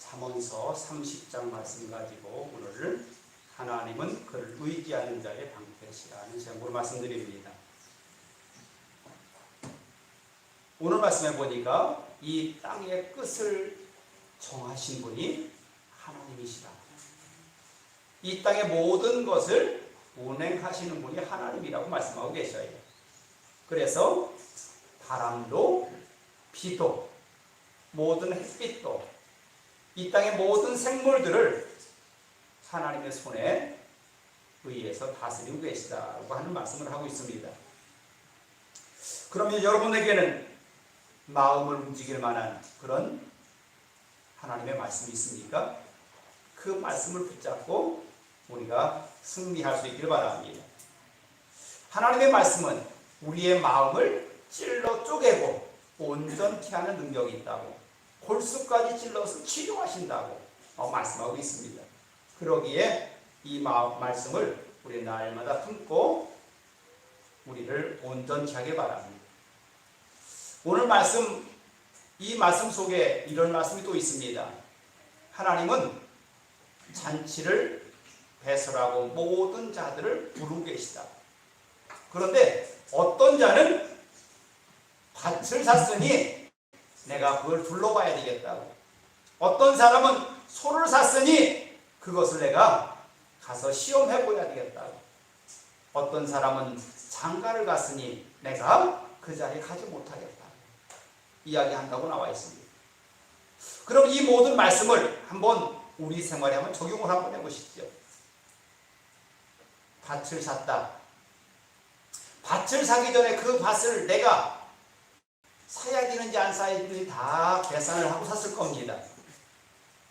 잠언서 30장 말씀 가지고 오늘 하나님은 그를 의지하는 자의 방패시라는 제목으로 말씀드립니다. 오늘 말씀해 보니까 이 땅의 끝을 정하신 분이 하나님이시다. 이 땅의 모든 것을 운행하시는 분이 하나님이라고 말씀하고 계셔요. 그래서 바람도 비도 모든 햇빛도 이 땅의 모든 생물들을 하나님의 손에 의해서 다스리고 계시다고 하는 말씀을 하고 있습니다. 그러면 여러분에게는 마음을 움직일 만한 그런 하나님의 말씀이 있습니까? 그 말씀을 붙잡고 우리가 승리할 수 있기를 바랍니다. 하나님의 말씀은 우리의 마음을 찔러 쪼개고 온전케 하는 능력이 있다고, 골수까지 찔러서 치료하신다고 말씀하고 있습니다. 그러기에 이 말씀을 우리 날마다 품고 우리를 온전케 하길 바랍니다. 오늘 말씀, 이 말씀 속에 이런 말씀이 또 있습니다. 하나님은 잔치를 배설하고 모든 자들을 부르고 계시다. 그런데 어떤 자는 밭을 샀으니 내가 그걸 둘러봐야 되겠다고, 어떤 사람은 소를 샀으니 그것을 내가 가서 시험해봐야 되겠다고, 어떤 사람은 장가를 갔으니 내가 그 자리에 가지 못하겠다 이야기한다고 나와 있습니다. 그럼 이 모든 말씀을 한번 우리 생활에 한번 적용을 한번 해보시죠. 밭을 샀다. 밭을 사기 전에 그 밭을 내가 사야 되는지 안 사야 되는지 다 계산을 하고 샀을 겁니다.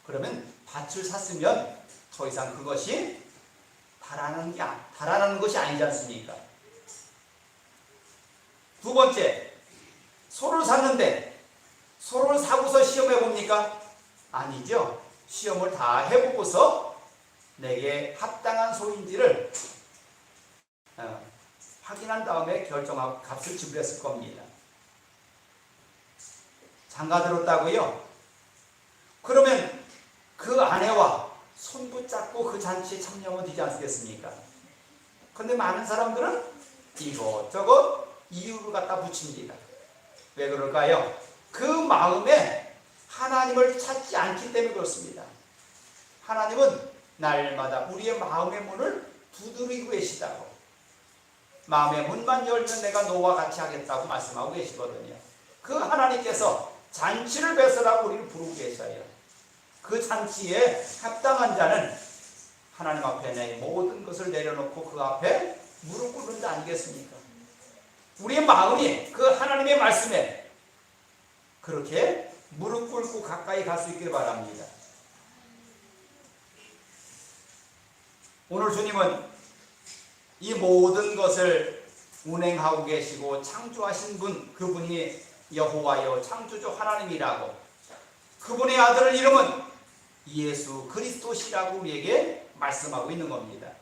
그러면 밭을 샀으면 더 이상 그것이 달아나는 것이 아니지 않습니까? 두 번째, 소를 샀는데 소를 사고서 시험해 봅니까? 아니죠. 시험을 다 해보고서 내게 합당한 소인지를 확인한 다음에 결정하고 값을 지불했을 겁니다. 장가 들었다고요? 그러면 그 아내와 손 붙잡고 그 잔치에 참여하면 되지 않겠습니까? 그런데 많은 사람들은 이것저것 이유를 갖다 붙입니다. 왜 그럴까요? 그 마음에 하나님을 찾지 않기 때문에 그렇습니다. 하나님은 날마다 우리의 마음의 문을 두드리고 계시다고, 마음의 문만 열면 내가 너와 같이 하겠다고 말씀하고 계시거든요. 그 하나님께서 잔치를 배설하고 우리를 부르고 계셔요. 그 잔치에 합당한 자는 하나님 앞에 내 모든 것을 내려놓고 그 앞에 무릎 꿇는 자 아니겠습니까? 우리의 마음이 그 하나님의 말씀에 그렇게 무릎 꿇고 가까이 갈 수 있길 바랍니다. 오늘 주님은 이 모든 것을 운행하고 계시고 창조하신 분, 그분이 여호와여 창조주 하나님이라고, 그분의 아들의 이름은 예수 그리스도시라고 우리에게 말씀하고 있는 겁니다.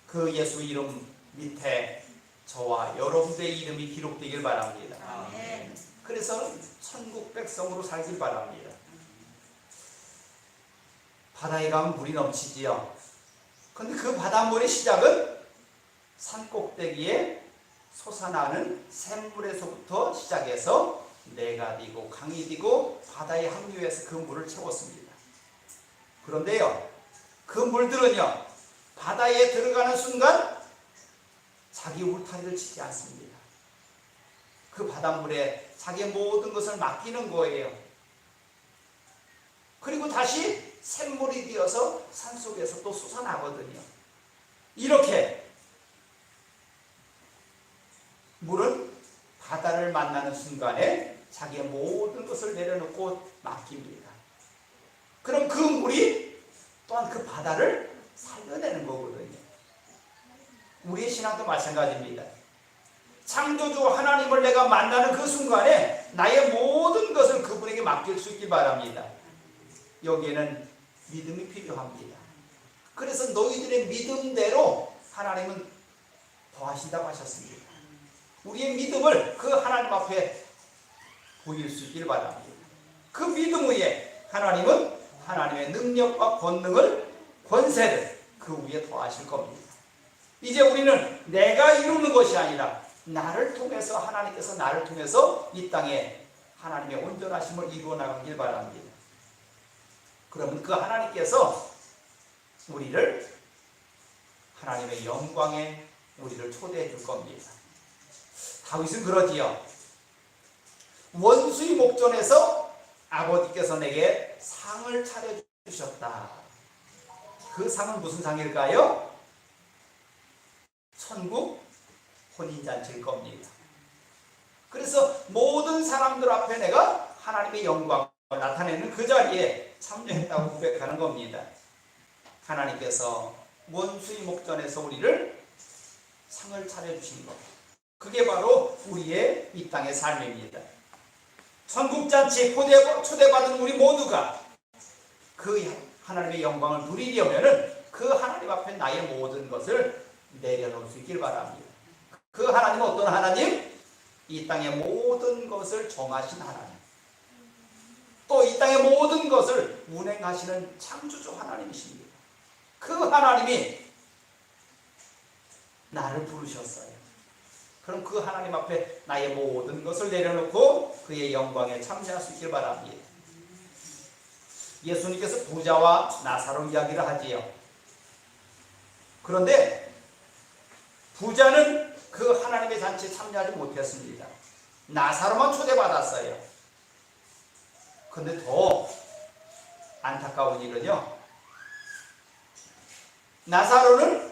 그 예수 이름 밑에 저와 여러분의 이름이 기록되길 바랍니다. 아멘. 그래서 천국 백성으로 살길 바랍니다. 바다에 가면 물이 넘치지요. 그런데 그 바닷물의 시작은 산꼭대기에 솟아나는 샘물에서부터 시작해서 내가 되고 강이 되고 바다에 합류해서 그 물을 채웠습니다. 그런데요, 그 물들은요, 바다에 들어가는 순간 자기 울타리를 치지 않습니다. 그 바닷물에 자기의 모든 것을 맡기는 거예요. 그리고 다시 샘물이 되어서 산속에서 또 솟아나거든요. 이렇게 물은 바다를 만나는 순간에 자기의 모든 것을 내려놓고 맡깁니다. 그럼 그 물이 또한 그 바다를 살려내는 거거든요. 우리의 신앙도 마찬가지입니다. 창조주 하나님을 내가 만나는 그 순간에 나의 모든 것을 그분에게 맡길 수 있길 바랍니다. 여기에는 믿음이 필요합니다. 그래서 너희들의 믿음대로 하나님은 더하신다고 하셨습니다. 우리의 믿음을 그 하나님 앞에 보일 수 있길 바랍니다. 그 믿음 위에 하나님은 하나님의 능력과 권세를 그 위에 더하실 겁니다. 이제 우리는 내가 이루는 것이 아니라 나를 통해서, 하나님께서 나를 통해서 이 땅에 하나님의 온전하심을 이루어 나가길 바랍니다. 그러면 그 하나님께서 우리를 하나님의 영광에 우리를 초대해 줄 겁니다. 다윗은 그러지요. 원수의 목전에서 아버지께서 내게 상을 차려주셨다. 그 상은 무슨 상일까요? 천국 혼인잔치일 겁니다. 그래서 모든 사람들 앞에 내가 하나님의 영광을 나타내는 그 자리에 참여했다고 고백하는 겁니다. 하나님께서 원수의 목전에서 우리를 상을 차려주신 것, 그게 바로 우리의 이 땅의 삶입니다. 천국잔치에 초대받은 우리 모두가 그 하나님의 영광을 누리려면 그 하나님 앞에 나의 모든 것을 내려놓을 수 있길 바랍니다. 그 하나님은 어떤 하나님? 이 땅의 모든 것을 정하신 하나님, 또 이 땅의 모든 것을 운행하시는 창조주 하나님이십니다. 그 하나님이 나를 부르셨어요. 그럼 그 하나님 앞에 나의 모든 것을 내려놓고 그의 영광에 참여할 수 있길 바랍니다. 예수님께서 부자와 나사로 이야기를 하지요. 그런데 부자는 그 하나님의 잔치에 참여하지 못했습니다. 나사로만 초대받았어요. 그런데 더 안타까운 일은요, 나사로는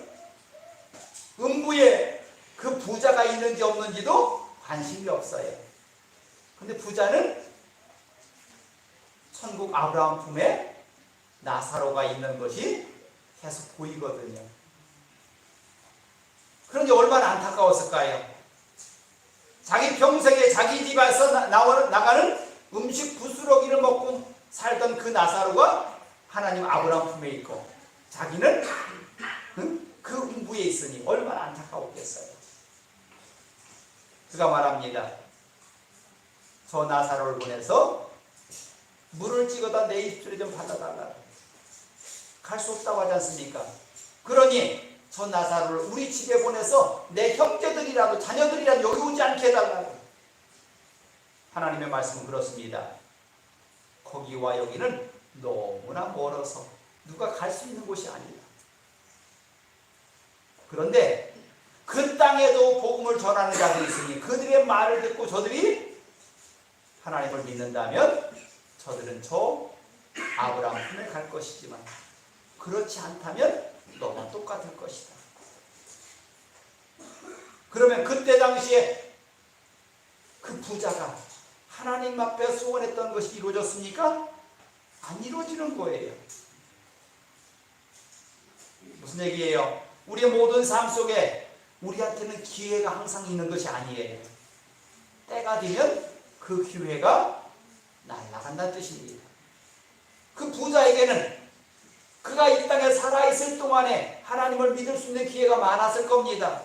음부에 그 부자가 있는지 없는지도 관심이 없어요. 그런데 부자는 천국 아브라함 품에 나사로가 있는 것이 계속 보이거든요. 그런데 얼마나 안타까웠을까요? 자기 평생에 자기 집에서 나가는 음식 부스러기를 먹고 살던 그 나사로가 하나님 아브라함 품에 있고 자기는 그 음부에 있으니 얼마나 안타까웠겠어요. 그가 말합니다. 저 나사로를 보내서 물을 찍어다 내 입술에 좀 받아달라. 갈 수 없다고 하지 않습니까? 그러니 저 나사로를 우리 집에 보내서 내 형제들이라도 자녀들이라도 여기 오지 않게 해달라고. 하나님의 말씀은 그렇습니다. 거기와 여기는 너무나 멀어서 누가 갈 수 있는 곳이 아니다. 그런데 그 땅에도 복음을 전하는 자들이 있으니 그들의 말을 듣고 저들이 하나님을 믿는다면 저들은 저 아브라함 품에 갈 것이지만 그렇지 않다면 너와 똑같을 것이다. 그러면 그때 당시에 그 부자가 하나님 앞에 소원했던 것이 이루어졌습니까? 안 이루어지는 거예요. 무슨 얘기예요? 우리의 모든 삶 속에 우리한테는 기회가 항상 있는 것이 아니에요. 때가 되면 그 기회가 날아간다는 뜻입니다. 그 부자에게는 그가 이 땅에 살아있을 동안에 하나님을 믿을 수 있는 기회가 많았을 겁니다.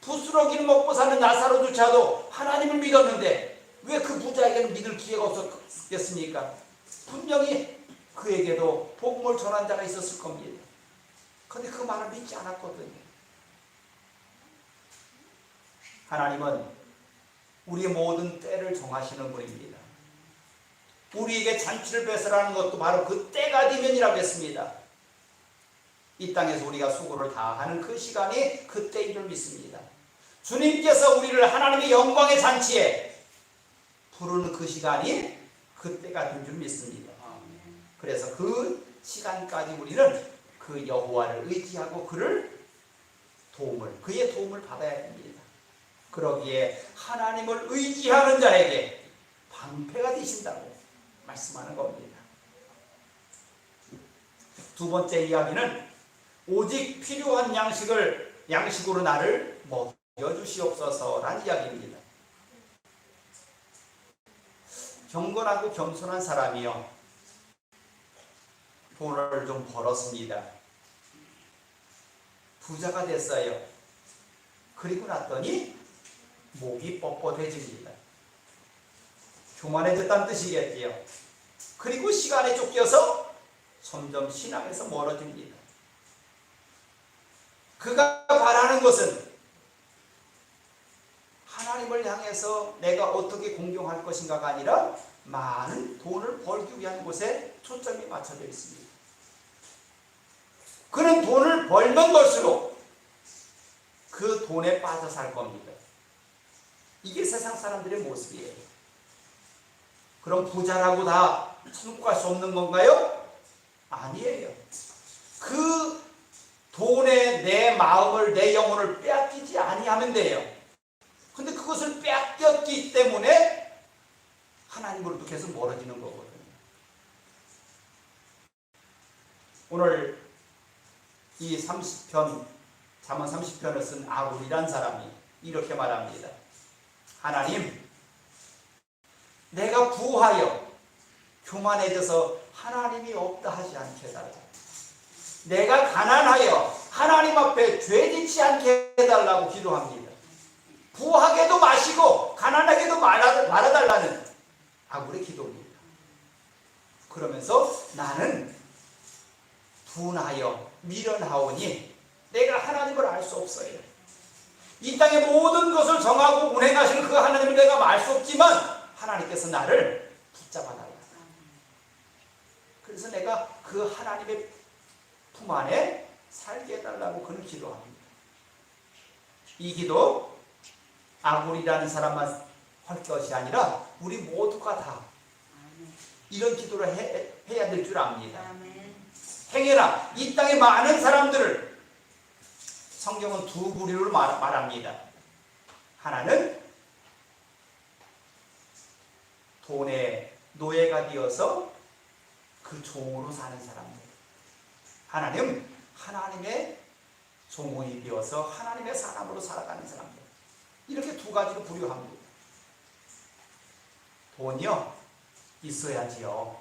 부스러기를 먹고 사는 나사로조차도 하나님을 믿었는데 왜 그 부자에게는 믿을 기회가 없었겠습니까? 분명히 그에게도 복음을 전한 자가 있었을 겁니다. 그런데 그 말을 믿지 않았거든요. 하나님은 우리의 모든 때를 정하시는 분입니다. 우리에게 잔치를 베풀라는 것도 바로 그 때가 되면이라고 했습니다. 이 땅에서 우리가 수고를 다하는 그 시간이 그때인 줄 믿습니다. 주님께서 우리를 하나님의 영광의 잔치에 부르는 그 시간이 그때가 된 줄 믿습니다. 그래서 그 시간까지 우리는 그 여호와를 의지하고 그의 도움을 받아야 됩니다. 그러기에 하나님을 의지하는 자에게 방패가 되신다고 말씀하는 겁니다. 두 번째 이야기는 오직 필요한 양식으로 나를 먹여주시옵소서라는 이야기입니다. 경건하고 겸손한 사람이요, 돈을 좀 벌었습니다. 부자가 됐어요. 그리고 났더니 목이 뻣뻣해집니다. 교만해졌다는 뜻이겠지요. 그리고 시간에 쫓겨서 점점 신앙에서 멀어집니다. 그가 바라는 것은 하나님을 향해서 내가 어떻게 공경할 것인가가 아니라 많은 돈을 벌기 위한 곳에 초점이 맞춰져 있습니다. 그는 돈을 벌면 벌수록 그 돈에 빠져 살 겁니다. 이게 세상 사람들의 모습이에요. 그럼 부자라고 다 천국 갈 수 없는 건가요? 아니에요. 그 돈에 내 마음을, 내 영혼을 빼앗기지 아니하면 돼요. 근데 그것을 빼앗겼기 때문에 하나님으로부터 계속 멀어지는 거거든요. 오늘 이 30편, 잠언 30편을 쓴 아굴이란 사람이 이렇게 말합니다. 하나님, 내가 부하여 교만해져서 하나님이 없다 하지 않게 해달라. 내가 가난하여 하나님 앞에 죄짓지 않게 해달라고 기도합니다. 부하게도 마시고 가난하게도 말아달라는 아굴의 기도입니다. 그러면서 나는 분하여 미련하오니 내가 하나님을 알 수 없어요. 이 땅의 모든 것을 정하고 운행하시는 그 하나님을 내가 알 수 없지만 하나님께서 나를 붙잡아달라. 그래서 내가 그 하나님의 품 안에 살게 해달라고 그는 기도합니다. 이 기도 아굴이라는 사람만 할 것이 아니라 우리 모두가 다 이런 기도를 해야 될 줄 압니다. 행여나 이 땅의 많은 사람들을 성경은 두 부류로 말합니다. 하나는 돈의 노예가 되어서 그 종으로 사는 사람들. 하나는 하나님의 종이 되어서 하나님의 사람으로 살아가는 사람들. 이렇게 두 가지로 분류합니다. 돈이요 있어야지요.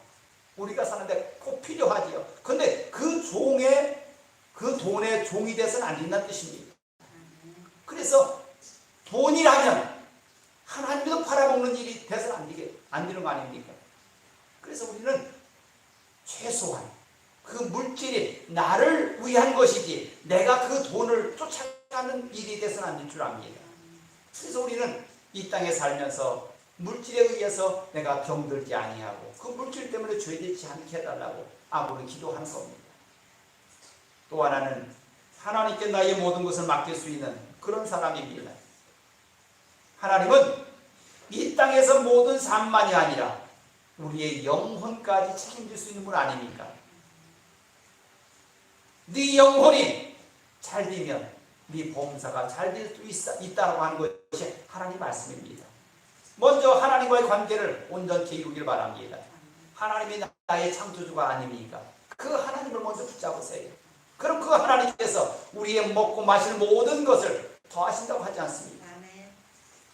우리가 사는데 꼭 필요하지요. 근데 그 돈의 종이 돼서는 안 된다는 뜻입니다. 그래서 돈이라면 하나님도 팔아먹는 일이 돼서는 안 되는 거 아닙니까? 그래서 우리는 최소한 그 물질이 나를 위한 것이지 내가 그 돈을 쫓아가는 일이 돼서는 안 될 줄 압니다. 그래서 우리는 이 땅에 살면서 물질에 의해서 내가 병들지 아니하고 그 물질 때문에 죄짓지 않게 해달라고 아굴은 기도하는 겁니다. 또 하나는 하나님께 나의 모든 것을 맡길 수 있는 그런 사람입니다. 하나님은 이 땅에서 모든 삶만이 아니라 우리의 영혼까지 책임질 수 있는 분 아닙니까? 네 영혼이 잘 되면 네 범사가 잘 될 수 있다고 하는 것이 하나님 말씀입니다. 먼저 하나님과의 관계를 온전히 이루길 바랍니다. 하나님이 나의 창조주가 아닙니까? 그 하나님을 먼저 붙잡으세요. 그럼 그 하나님께서 우리의 먹고 마실 모든 것을 더하신다고 하지 않습니까?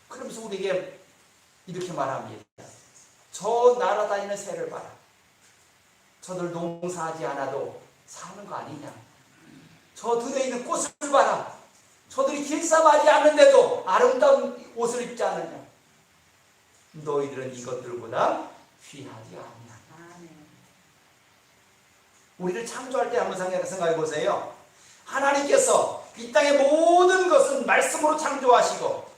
그러면서 우리에게 이렇게 말합니다. 저 날아다니는 새를 봐라. 저들 농사하지 않아도 사는 거 아니냐. 저 들에 있는 꽃을 봐라. 저들이 길쌈하지 않는데도 아름다운 옷을 입지 않느냐. 너희들은 이것들보다 귀하지 않냐. 우리를 창조할 때 한번 생각해 보세요. 하나님께서 이 땅의 모든 것은 말씀으로 창조하시고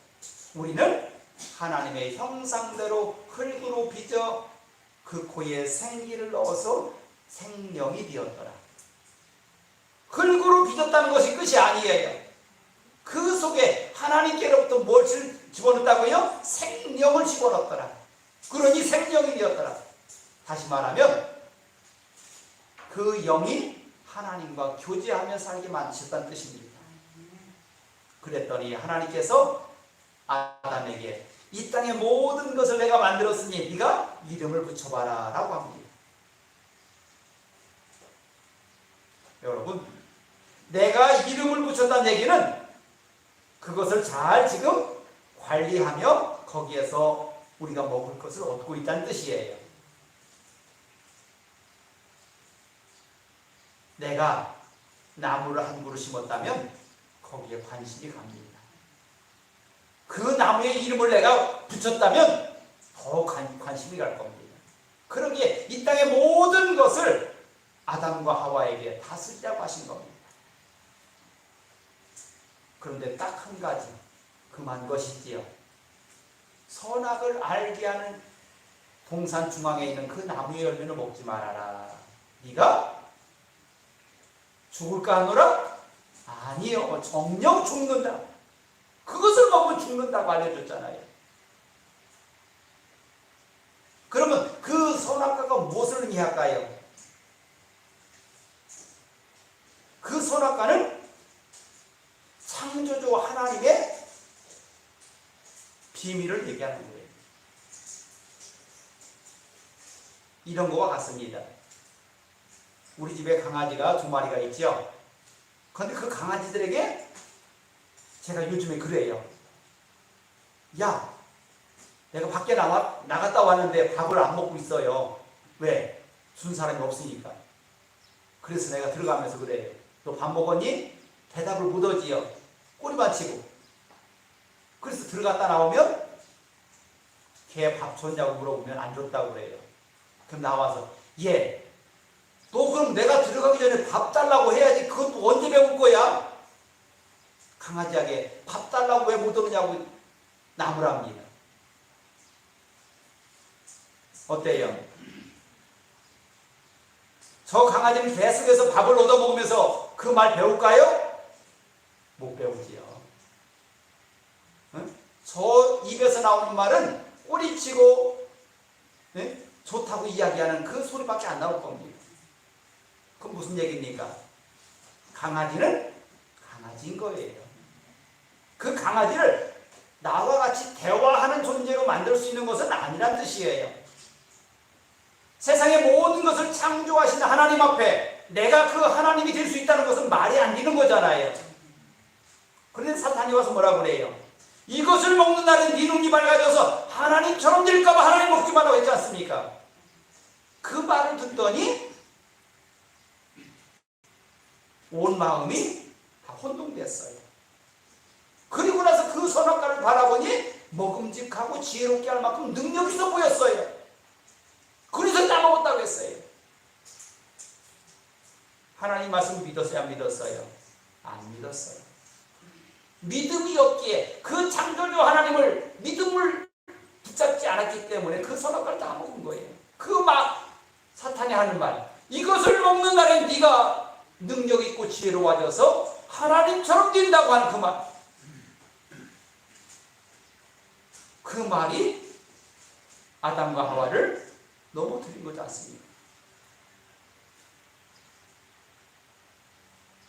우리는 하나님의 형상대로 흙으로 빚어 그 코에 생기를 넣어서 생명이 되었더라. 흙으로 빚었다는 것이 끝이 아니에요. 그 속에 하나님께로부터 뭘 집어넣었다고요? 생명을 집어넣었더라. 그러니 생명이 되었더라. 다시 말하면 그 영이 하나님과 교제하며 살게 만드셨다는 뜻입니다. 그랬더니 하나님께서 아담에게 이 땅의 모든 것을 내가 만들었으니 네가 이름을 붙여봐라 라고 합니다. 여러분, 내가 이름을 붙였다는 얘기는 그것을 잘 지금 관리하며 거기에서 우리가 먹을 것을 얻고 있다는 뜻이에요. 내가 나무를 한 그루 심었다면 거기에 관심이 갑니다. 그 나무의 이름을 내가 붙였다면 더 관심이 갈 겁니다. 그러기에 이 땅의 모든 것을 아담과 하와에게 다 쓰자고 하신 겁니다. 그런데 딱 한 가지 금한 것이지요. 선악을 알게 하는 동산 중앙에 있는 그 나무의 열매를 먹지 말아라. 네가 죽을까 하노라? 아니요, 정녕 죽는다. 그것을 먹으면 죽는다고 알려줬잖아요. 그러면 그 선악과가 무엇을 의미할까요? 그 선악과는 창조주 하나님의 비밀을 얘기하는 거예요. 이런 거와 같습니다. 우리 집에 강아지가 2마리가 있죠. 그런데 그 강아지들에게 제가 요즘에 그래요. 야, 내가 밖에 나갔다 왔는데 밥을 안 먹고 있어요. 왜? 준 사람이 없으니까. 그래서 내가 들어가면서 그래요. 너 밥 먹었니? 대답을 못 하지요. 꼬리만 치고. 그래서 들어갔다 나오면 걔 밥 줬냐고 물어보면 안 줬다고 그래요. 그럼 나와서 얘, 너 그럼 내가 들어가기 전에 밥 달라고 해야지. 그것도 언제 배울 거야? 강아지에게 밥 달라고 왜 못 오느냐고 나무랍니다. 어때요? 저 강아지는 계속해서 밥을 얻어먹으면서 그 말 배울까요? 못 배우지요. 응? 저 입에서 나오는 말은 꼬리치고 좋다고 이야기하는 그 소리밖에 안 나올 겁니다. 그건 무슨 얘기입니까? 강아지는 강아지인 거예요. 그 강아지를 나와 같이 대화하는 존재로 만들 수 있는 것은 아니란 뜻이에요. 세상의 모든 것을 창조하신 하나님 앞에 내가 그 하나님이 될 수 있다는 것은 말이 안 되는 거잖아요. 그런데 사탄이 와서 뭐라고 그래요? 이것을 먹는 날은 네 눈이 밝아져서 하나님처럼 될까봐 하나님 먹지 말라고 했지 않습니까? 그 말을 듣더니 온 마음이 다 혼동됐어요. 그리고 나서 그 선악과를 바라보니 먹음직하고 지혜롭게 할 만큼 능력이 있어 보였어요. 그래서 따먹었다고 했어요. 하나님 말씀을 믿었어요? 안 믿었어요? 안 믿었어요. 믿음이 없기에 그 창조주 하나님을 믿음을 붙잡지 않았기 때문에 그 선악과를 다 먹은 거예요. 그 사탄이 하는 말, 이것을 먹는 날엔 네가 능력 있고 지혜로워져서 하나님처럼 된다고 하는 그 말, 그 말이 아담과 하와를 넘어뜨린 거지 않습니까?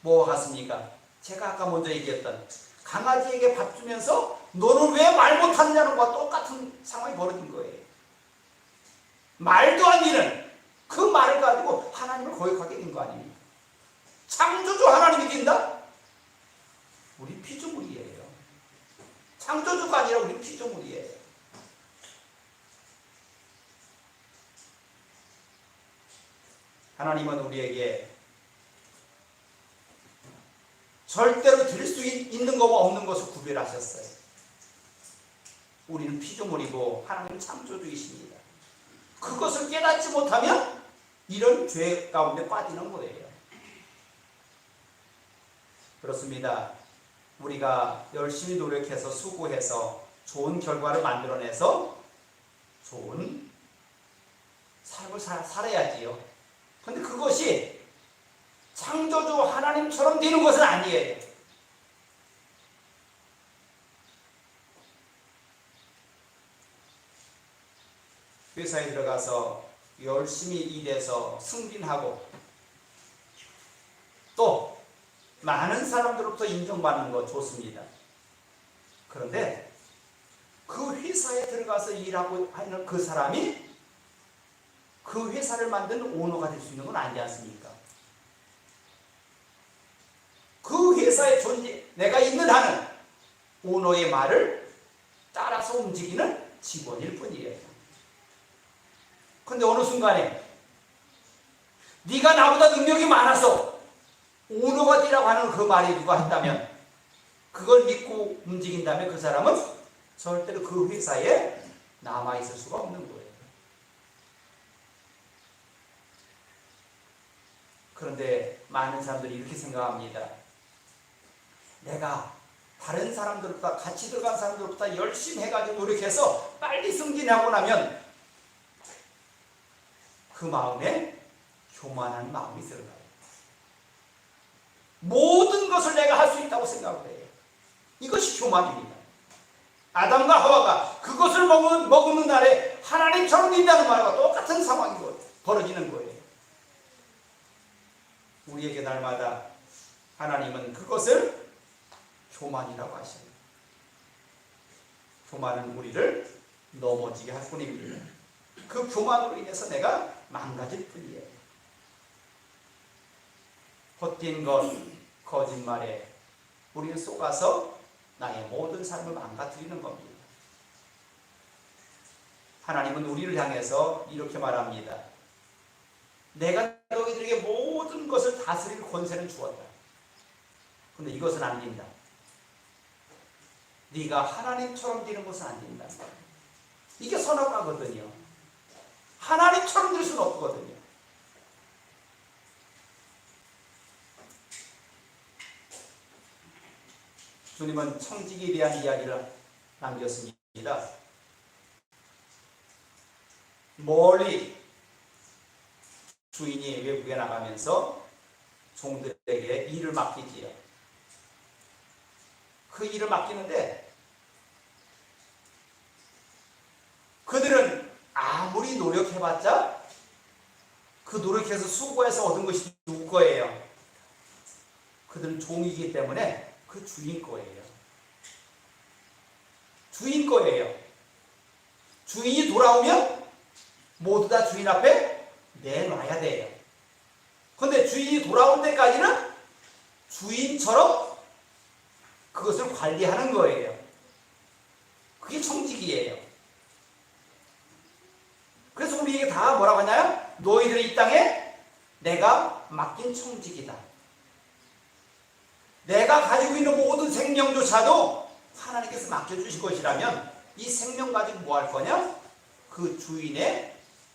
뭐가 같습니까? 제가 아까 먼저 얘기했던 강아지에게 밥 주면서 너는 왜 말 못하느냐는 것과 똑같은 상황이 벌어진 거예요. 말도 안 되는 그 말을 가지고 하나님을 거역하게 된 거 아닙니까? 창조주 하나님이 된다? 우리 피조물이에요. 창조주가 아니라 우리 피조물이에요. 하나님은 우리에게 절대로 드릴 수 있는 것과 없는 것을 구별하셨어요. 우리는 피조물이고 하나님은 창조주이십니다. 그것을 깨닫지 못하면 이런 죄 가운데 빠지는 거예요. 그렇습니다. 우리가 열심히 노력해서 수고해서 좋은 결과를 만들어내서 좋은 삶을 살아야지요. 그런데 그것이 창조주 하나님처럼 되는 것은 아니에요. 회사에 들어가서 열심히 일해서 승진하고 또 많은 사람들로부터 인정받는 거 좋습니다. 그런데 그 회사에 들어가서 일하고 하는 그 사람이 그 회사를 만든 오너가 될 수 있는 건 아니지 않습니까? 그 회사의 존재, 내가 있는 한은 오너의 말을 따라서 움직이는 직원일 뿐이에요. 그런데 어느 순간에 네가 나보다 능력이 많아서 오너가 되라고 하는 그 말이 누가 했다면, 그걸 믿고 움직인다면 그 사람은 절대로 그 회사의 남아있을 수가 없는 거예요. 그런데 많은 사람들이 이렇게 생각합니다. 내가 다른 사람들보다, 같이 들어간 사람들보다 열심히 해가지고 노력해서 빨리 승진하고 나면 그 마음에 교만한 마음이 들어가요. 모든 것을 내가 할 수 있다고 생각을 해요. 이것이 교만입니다. 아담과 하와가 그것을 먹는 날에 하나님처럼 된다는 말과 똑같은 상황이 벌어지는 거예요. 우리에게 날마다 하나님은 그것을 교만이라고 하셔요. 교만은 우리를 넘어지게 할 뿐입니다. 그 교만으로 인해서 내가 망가질 뿐이에요. 헛된 것, 거짓말에 우리는 속아서 나의 모든 삶을 망가뜨리는 겁니다. 하나님은 우리를 향해서 이렇게 말합니다. 내가 너희들에게 모든 것을 다스릴 권세는 주었다. 근데 이것은 안 된다. 네가 하나님처럼 되는 것은 안 된다. 이게 선악과거든요. 하나님처럼 될 수는 없거든요. 주님은 청지기에 대한 이야기를 남겼습니다. 멀리 주인이 외국에 나가면서 종들에게 일을 맡기지요. 그 일을 맡기는데 그들은 아무리 노력해봤자 그 노력해서 수고해서 얻은 것이 누구 거예요? 그들은 종이기 때문에 그 주인 거예요. 주인 거예요. 주인이 돌아오면 모두 다 주인 앞에 내놔야 돼요. 그런데 주인이 돌아올 때까지는 주인처럼 그것을 관리하는 거예요. 그게 청지기예요. 그래서 우리에게 다 뭐라고 하나요? 너희들이 이 땅에 내가 맡긴 청지기다. 내가 가지고 있는 모든 생명조차도 하나님께서 맡겨주신 것이라면 이 생명 가지고 뭐 할 거냐? 그 주인의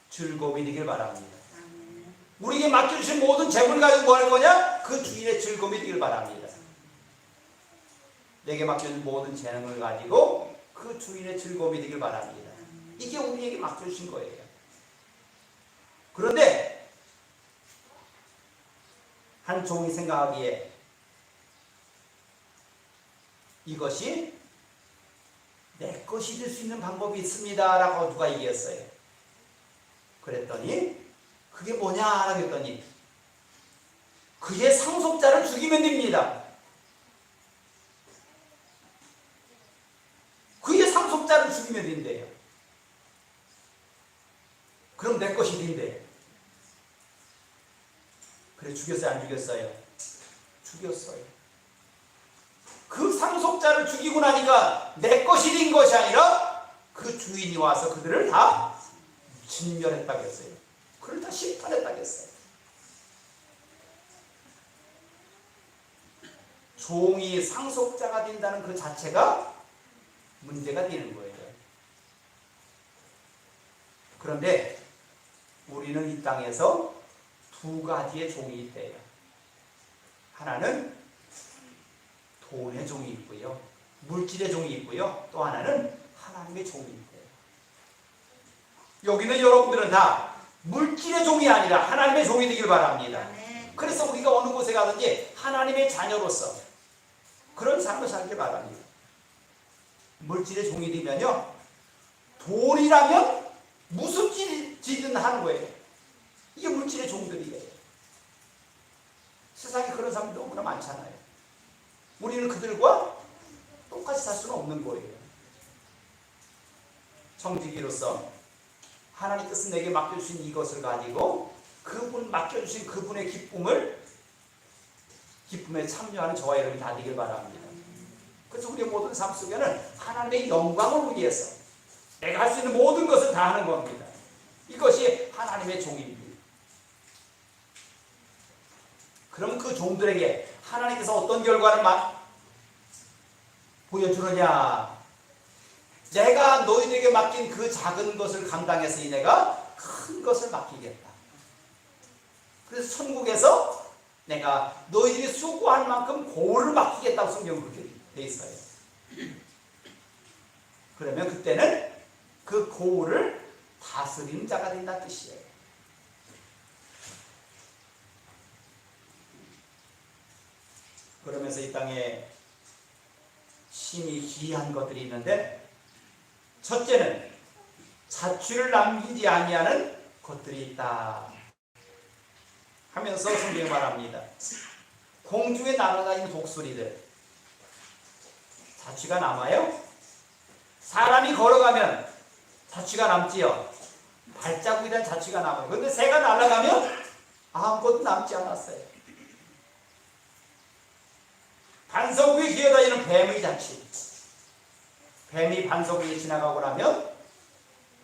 즐거움이 되길 바랍니다. 우리에게 맡겨주신 모든 재물 가지고 뭐 할 거냐? 그 주인의 즐거움이 되길 바랍니다. 내게 맡겨준 모든 재능을 가지고 그 주인의 즐거움이 되길 바랍니다. 이게 우리에게 맡겨주신 거예요. 그런데 한 종이 생각하기에 이것이 내 것이 될 수 있는 방법이 있습니다 라고 누가 얘기했어요. 그랬더니 그게 뭐냐라고 했더니 그의 상속자를 죽이면 됩니다. 그의 상속자를 죽이면 된대요. 그럼 내 것이 된대요. 그래 죽였어요 안 죽였어요? 죽였어요. 그 상속자를 죽이고 나니까 내 것이 된 것이 아니라 그 주인이 와서 그들을 다 진멸했다고 했어요. 그를 다 심판했다고 했어요. 종이 상속자가 된다는 그 자체가 문제가 되는 거예요. 그런데 우리는 이 땅에서 두 가지의 종이 있대요. 하나는 돈의 종이 있고요. 물질의 종이 있고요. 또 하나는 하나님의 종이 있대요. 여기는 여러분들은 다 물질의 종이 아니라 하나님의 종이 되길 바랍니다. 그래서 우리가 어느 곳에 가든지 하나님의 자녀로서 그런 삶을 살길 바랍니다. 물질의 종이 되면요. 돈이라면 무슨 짓이든 하는 거예요. 이게 물질의 종들이에요. 세상에 그런 사람들 너무나 많잖아요. 우리는 그들과 똑같이 살 수는 없는 거예요. 청지기로서 하나님께서 내게 맡겨주신 이것을 가지고 그분 맡겨주신 그분의 기쁨에 참여하는 저와 여러분이 다 되길 바랍니다. 그래서 우리의 모든 삶 속에는 하나님의 영광을 위해서 내가 할 수 있는 모든 것을 다 하는 겁니다. 이것이 하나님의 종입니다. 그럼 그 종들에게 하나님께서 어떤 결과를 보여주느냐? 내가 너희들에게 맡긴 그 작은 것을 감당했으니 내가 큰 것을 맡기겠다. 그래서 천국에서 내가 너희들이 수고할 만큼 고를 맡기겠다고 성경은 그렇게 돼 있어요. 그러면 그때는 그 고를 다스리는 자가 된다는 뜻이에요. 그러면서 이 땅에 심히 귀한 것들이 있는데, 첫째는 자취를 남기지 아니하는 것들이 있다 하면서 성경이 말합니다. 공중에 날아다니는 독수리들, 자취가 남아요? 사람이 걸어가면 자취가 남지요. 발자국에 대한 자취가 남아요. 그런데 새가 날아가면 아무것도 남지 않았어요. 반석 위에 기어다니는 뱀의 자취, 뱀이 반석 위에 지나가고 나면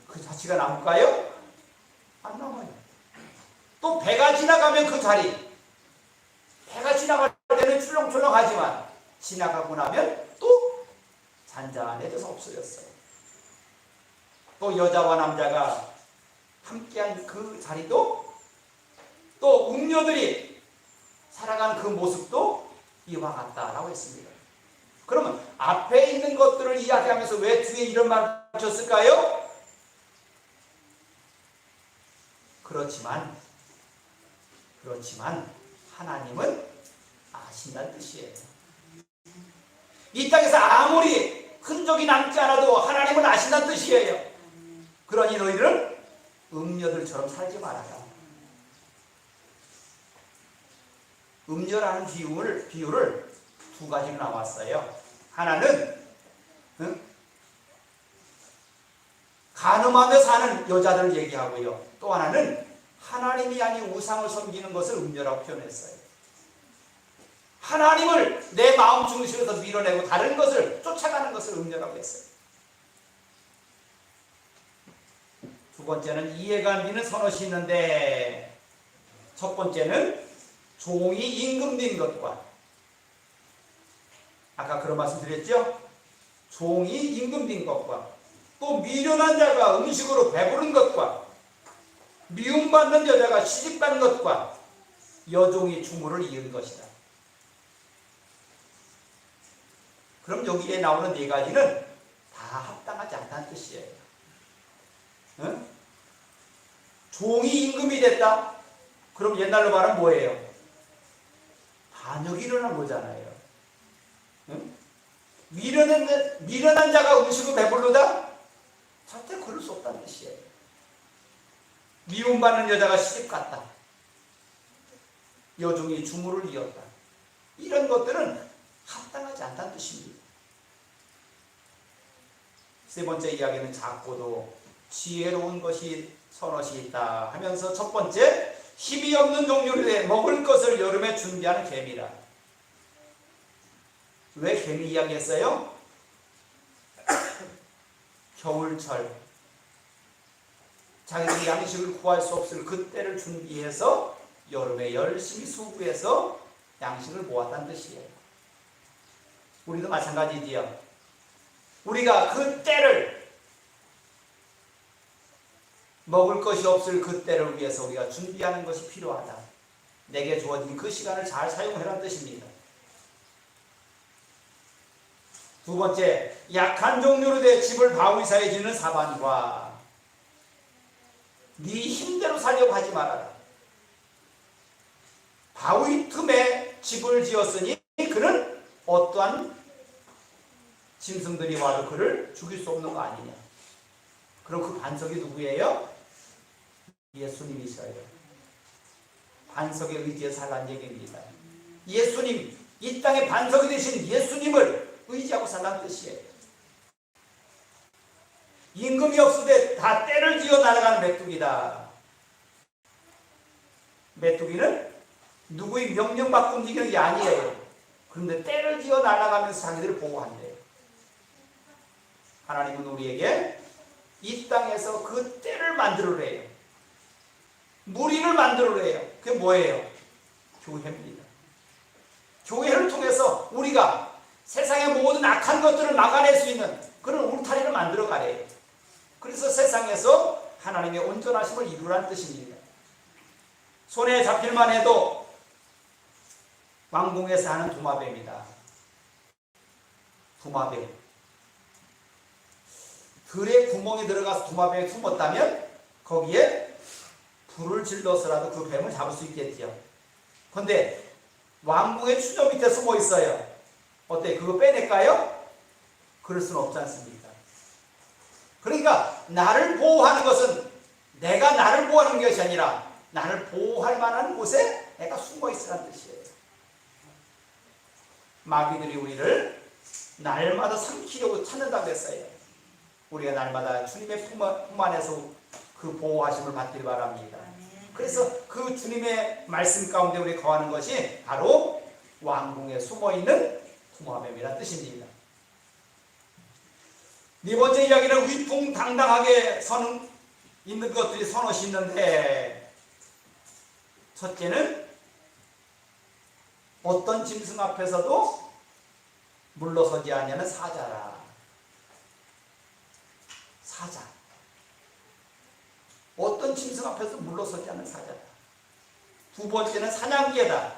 그 자취가 남을까요? 안 남아요. 또 배가 지나가면 그 자리, 배가 지나갈 때는 출렁출렁하지만 지나가고 나면 또 잔잔해져서 없어졌어요. 또 여자와 남자가 함께한 그 자리도, 또 음녀들이 살아가는 그 모습도 이와 같다라고 했습니다. 그러면 앞에 있는 것들을 이야기하면서 왜 뒤에 이런 말을 붙였을까요? 그렇지만 하나님은 아신다는 뜻이에요. 이 땅에서 아무리 흔적이 남지 않아도 하나님은 아신다는 뜻이에요. 그러니 너희들은 음녀들처럼 살지 말아라. 음녀라는 비유를 두 가지로 나왔어요. 하나는 간음하며 사는 여자들을 얘기하고요. 또 하나는 하나님이 아닌 우상을 섬기는 것을 음녀라고 표현했어요. 하나님을 내 마음 중심에서 밀어내고 다른 것을 쫓아가는 것을 음녀라고 했어요. 두 번째는 이해가 안 되는 선엇이 있는데, 첫 번째는 종이 임금된 것과, 아까 그런 말씀 드렸죠? 종이 임금된 것과, 또 미련한 자가 음식으로 배부른 것과, 미움받는 여자가 시집간 것과, 여종이 주물을 이은 것이다. 그럼 여기에 나오는 네 가지는 다 합당하지 않다는 뜻이에요. 응? 종이 임금이 됐다? 그럼 옛날로 말하면 뭐예요? 반역이 일어난 거잖아요. 응? 미련한 자가 음식을 배부르다? 절대 그럴 수 없다는 뜻이에요. 미움받는 여자가 시집갔다. 여종이 주물을 이었다. 이런 것들은 합당하지 않다는 뜻입니다. 세 번째 이야기는 작고도 지혜로운 것이 선엇이 있다 하면서, 첫 번째, 힘이 없는 동물에 먹을 것을 여름에 준비하는 개미라. 왜 개미 이야기했어요? 겨울철 자기들이 양식을 구할 수 없을 그때를 준비해서 여름에 열심히 수고해서 양식을 모았다는 뜻이에요. 우리도 마찬가지지요. 우리가 그 때를, 먹을 것이 없을 그 때를 위해서 우리가 준비하는 것이 필요하다. 내게 주어진 그 시간을 잘 사용해라는 뜻입니다. 두 번째, 약한 종류로 돼 집을 바위 사이에 지는 사반과, 네 힘대로 살려고 하지 말아라. 바위 틈에 집을 지었으니 그는 어떠한 짐승들이 와도 그를 죽일 수 없는 거 아니냐. 그럼 그 반석이 누구예요? 예수님이셔요. 반석에 의지해 살란 얘기입니다. 예수님, 이 땅의 반석이 되신 예수님을 의지하고 살란 뜻이에요. 임금이 없으되 다 때를 지어 날아가는 메뚜기다. 메뚜기는 누구의 명령받고 움직이는 게 아니에요. 그런데 때를 지어 날아가면서 자기들을 보호한대요. 하나님은 우리에게 이 땅에서 그 때를 만들어내요. 무리를 만들어내요. 그게 뭐예요? 교회입니다. 교회를 통해서 우리가 세상의 모든 악한 것들을 막아낼 수 있는, 그런 울타리를 만들어 가래요. 그래서 세상에서 하나님의 온전하심을 이루라는 뜻입니다. 손에 잡힐만 해도 왕궁에 사는 도마뱀이다. 도마뱀. 들의 구멍에 들어가서 도마뱀이 숨었다면 거기에 불을 질러서라도 그 뱀을 잡을 수 있겠지요. 그런데 왕궁의 추저 밑에 숨어 있어요. 어때? 그거 빼낼까요? 그럴 수는 없지 않습니까? 그러니까 나를 보호하는 것은 내가 나를 보호하는 것이 아니라 나를 보호할 만한 곳에 내가 숨어 있으라는 뜻이에요. 마귀들이 우리를 날마다 삼키려고 찾는다고 했어요. 우리가 날마다 주님의 품 안에서 그 보호하심을 받기를 바랍니다. 그래서 그 주님의 말씀 가운데 우리 거하는 것이 바로 왕궁에 숨어있는 도마뱀이라는 뜻입니다. 네 번째 이야기는 위풍당당하게 있는 것들이 선옷이 있는데, 첫째는 어떤 짐승 앞에서도 물러서지 않냐는 사자라. 사자. 어떤 짐승 앞에서 물러서지 않는 사자다. 두 번째는 사냥개다.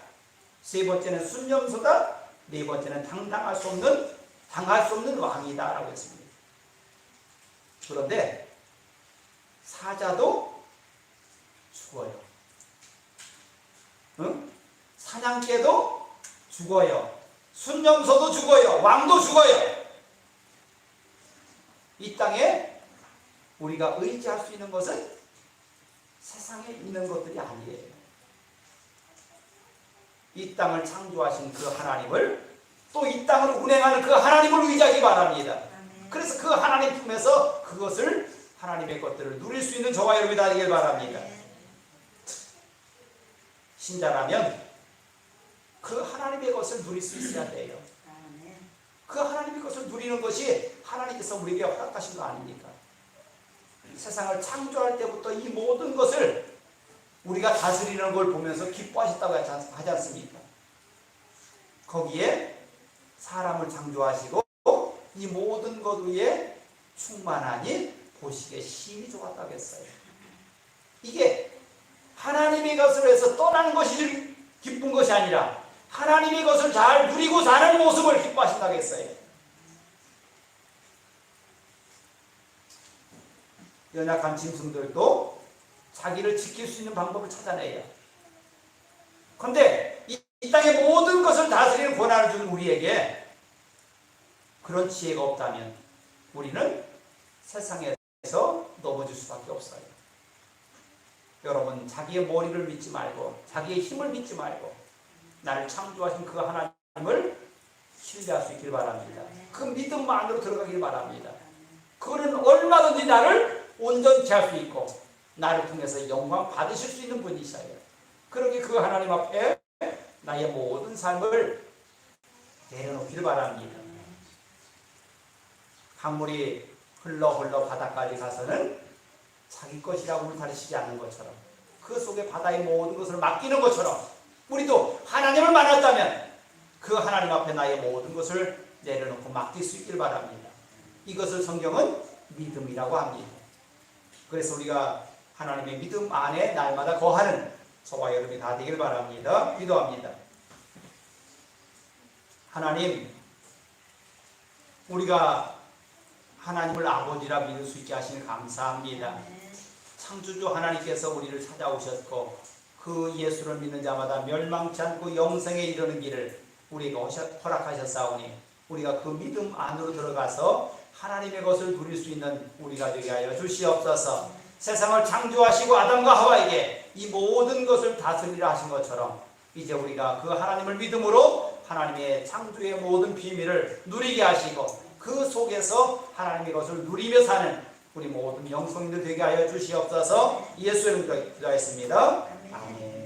세 번째는 순념소다. 네 번째는 당할 수 없는 왕이다 라고 했습니다. 그런데 사자도 죽어요. 응? 사냥개도 죽어요. 순념소도 죽어요. 왕도 죽어요. 이 땅에 우리가 의지할 수 있는 것은 세상에 있는 것들이 아니에요. 이 땅을 창조하신 그 하나님을, 또 이 땅을 운행하는 그 하나님을 의지하기 바랍니다. 그래서 그 하나님 품에서 그것을, 하나님의 것들을 누릴 수 있는 저와 여러분이 되길 바랍니다. 신자라면 그 하나님의 것을 누릴 수 있어야 돼요. 그 하나님의 것을 누리는 것이 하나님께서 우리에게 허락하신 거 아닙니까? 세상을 창조할 때부터 이 모든 것을 우리가 다스리는 걸 보면서 기뻐하셨다고 하지 않습니까? 거기에 사람을 창조하시고 이 모든 것 위에 충만하니 보시기에 심히 좋았다고 했어요. 이게 하나님의 것을 해서 떠나는 것이 기쁜 것이 아니라 하나님의 것을 잘 누리고 사는 모습을 기뻐하신다고 했어요. 연약한 짐승들도 자기를 지킬 수 있는 방법을 찾아내요. 그런데 이 땅의 모든 것을 다스리는 권한을 주는 우리에게 그런 지혜가 없다면 우리는 세상에서 넘어질 수밖에 없어요. 여러분, 자기의 머리를 믿지 말고 자기의 힘을 믿지 말고 나를 창조하신 그 하나님을 신뢰할 수 있길 바랍니다. 그 믿음만으로 들어가길 바랍니다. 그는 얼마든지 나를 온전케 할 수 있고 나를 통해서 영광 받으실 수 있는 분이셔요. 그러기 그 하나님 앞에 나의 모든 삶을 내려놓기를 바랍니다. 강물이 흘러 바다까지 가서는 자기 것이라고 울타리치지 않는 것처럼, 그 속에 바다의 모든 것을 맡기는 것처럼 우리도 하나님을 만났다면 그 하나님 앞에 나의 모든 것을 내려놓고 맡길 수 있길 바랍니다. 이것을 성경은 믿음이라고 합니다. 그래서 우리가 하나님의 믿음 안에 날마다 거하는 저와 여러분이 다 되길 바랍니다. 기도합니다. 하나님, 우리가 하나님을 아버지라 믿을 수 있게 하시니 감사합니다. 창조주 하나님께서 우리를 찾아오셨고 그 예수를 믿는 자마다 멸망치 않고 영생에 이르는 길을 우리에게 허락하셨사오니 우리가 그 믿음 안으로 들어가서 하나님의 것을 누릴 수 있는 우리가 되게 하여 주시옵소서. 세상을 창조하시고 아담과 하와에게 이 모든 것을 다스리라 하신 것처럼 이제 우리가 그 하나님을 믿음으로 하나님의 창조의 모든 비밀을 누리게 하시고 그 속에서 하나님의 것을 누리며 사는 우리 모든 영성인들 되게 하여 주시옵소서. 예수의 이름으로 기도하였습니다. 아멘.